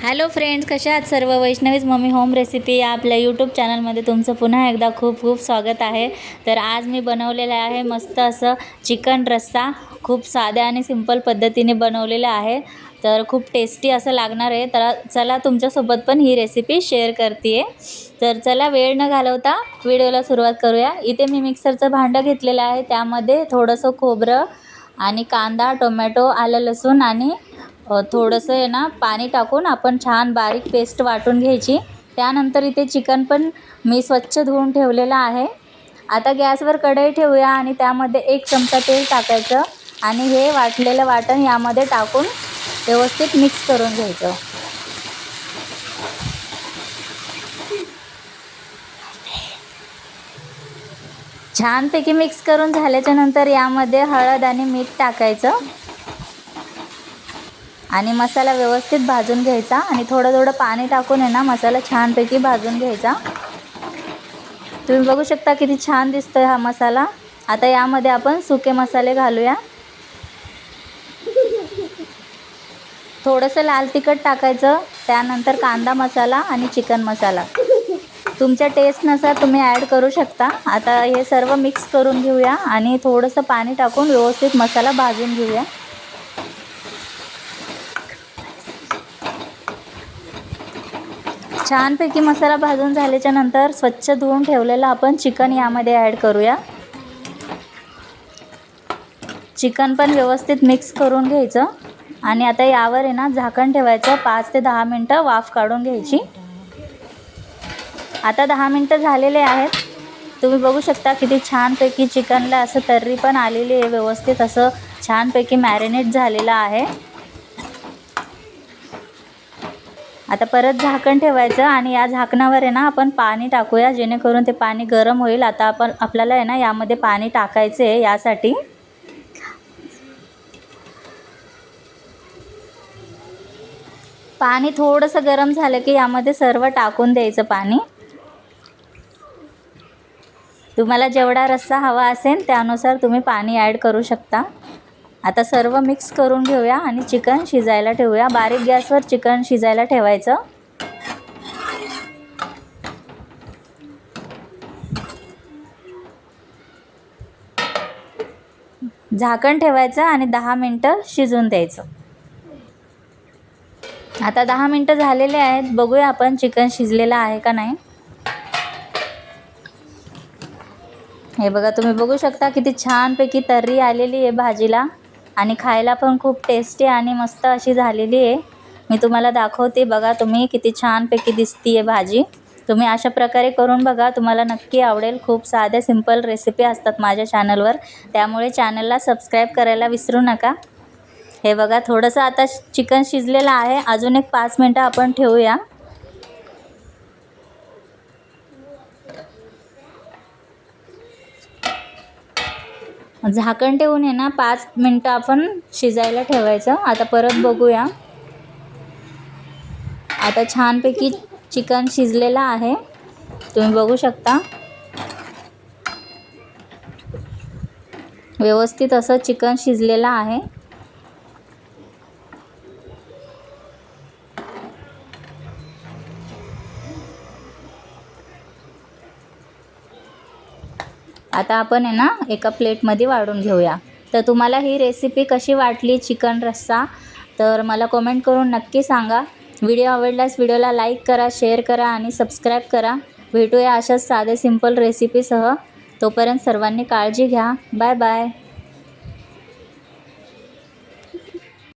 Hello friends, कशा आहात सर्व? वैष्णवीज मम्मी होम रेसिपी या आपल्या यूट्यूब चॅनलमध्ये तुमचं पुन्हा एकदा खूप खूप स्वागत आहे। तर आज मी बनवलेलं आहे मस्त असं चिकन रस्सा। खूप साध्या आणि सिंपल पद्धतीने बनवलेलं आहे, तर खूप टेस्टी असं लागणार आहे। तर चला तुमच्यासोबत पण ही रेसिपी शेअर करते आहे। तर चला वेळ न घालवता व्हिडिओला सुरुवात करूया। इथे मी मिक्सरचं भांडं घेतलेलं आहे, त्यामध्ये थोडंसं खोबरं आणि कांदा, टोमॅटो, आलं लसूण आणि थोडंसं आहे ना पाणी टाकून आपण छान बारीक पेस्ट वाटून घ्यायची। त्यानंतर इथे चिकन पण मी स्वच्छ धुवून ठेवलेलं आहे। आता गॅसवर कढई ठेवूया आणि त्यामध्ये 1 चमचा तेल टाकायचं आणि हे वाटलेलं वाटण यामध्ये टाकून व्यवस्थित मिक्स करून घ्यायचं। छानपैकी मिक्स करून झाल्याच्या नंतर यामध्ये हळद आणि मीठ टाकायचं आणि मसाला व्यवस्थित भाजून घ्यायचा आणि थोडं थोडं पाणी टाकून आहे ना मसाला छानपैकी भाजून घ्यायचा। तुम्ही बघू शकता किती छान दिसतोय हा मसाला। आता यामध्ये आपण सुके मसाले घालूया। थोडंसं लाल तिखट टाकायचं, त्यानंतर कांदा मसाला आणि चिकन मसाला तुमच्या टेस्टनुसार तुम्ही ॲड करू शकता। आता हे सर्व मिक्स करून घेऊया आणि थोडंसं पाणी टाकून व्यवस्थित मसाला भाजून घेऊया। छानपैकी मसाला भाजून झाल्याच्या नंतर स्वच्छ धुवून ठेवलेलं आपण चिकन यामध्ये ॲड करूया। चिकन पण व्यवस्थित मिक्स करून घ्यायचं आणि आता यावर आहे ना झाकण ठेवायचं। 5 ते 10 मिनिटं वाफ काढून घ्यायची। आता 10 मिनिटं झालेले आहेत। तुम्ही बघू शकता किती छानपैकी चिकनला असं तर्री पण आलेली आहे, व्यवस्थित असं छानपैकी मॅरिनेट झालेलं आहे। आता परत झाकण ठेवायचं आणि या झाकणावर आहे ना आपण पाणी टाकूया, जेणेकरून ते पाणी गरम होईल। आता आपल्याला आहे ना यामध्ये पाणी टाकायचं आहे। यासाठी पाणी थोडंसं गरम झालं की यामध्ये सर्व टाकून द्यायचं पाणी। तुम्हाला जेवढा रस्सा हवा असेल त्यानुसार तुम्ही पाणी ॲड करू शकता। आता सर्व मिक्स करून घेऊया आणि चिकन शिजायला ठेवूया। बारीक गॅसवर चिकन शिजायला ठेवायचं। झाकण ठेवायचं आणि 10 मिनिटं शिजून द्यायचं। आता 10 मिनिटं झालेले आहेत, बघूया आपण चिकन शिजलेलं आहे का नाही। हे बघा, तुम्ही बघू शकता किती छानपैकी तर्री आलेली आहे भाजीला आणि खायला पण खूप टेस्टी आणि मस्त अशी झालेली आहे। मी तुम्हाला दाखवते, बघा तुम्ही किती छानपैकी दिसतीये भाजी। तुम्ही अशा प्रकारे करून बघा, तुम्हाला नक्की आवडेल। खूप साध्या सिंपल रेसिपी असतात माझ्या चॅनलवर, त्यामुळे चॅनलला सबस्क्राईब करायला विसरू नका। हे बघा, थोडंसं आता चिकन शिजलेलं आहे, अजून एक 5 मिनिटं आपण ठेवूया। झाकण ठेवून आहे ना 5 मिनिटं आपण शिजायला ठेवायचं। आता परत बघूया, आता छानपैकी चिकन शिजलेलं आहे, तुम्ही बघू शकता। व्यवस्थित असं चिकन शिजलेलं आहे। आता आपण आहे ना एका प्लेटमध्ये वाढून घेऊया। तर तुम्हाला ही रेसिपी कशी वाटली चिकन रस्सा, तर मला कमेंट करून नक्की सांगा। व्हिडिओ आवडल्यास व्हिडिओला लाईक करा, शेअर करा आणि सबस्क्राईब करा। भेटूया अशाच साधे सिंपल रेसिपीसह। तोपर्यंत सर्वांनी काळजी घ्या। Bye bye.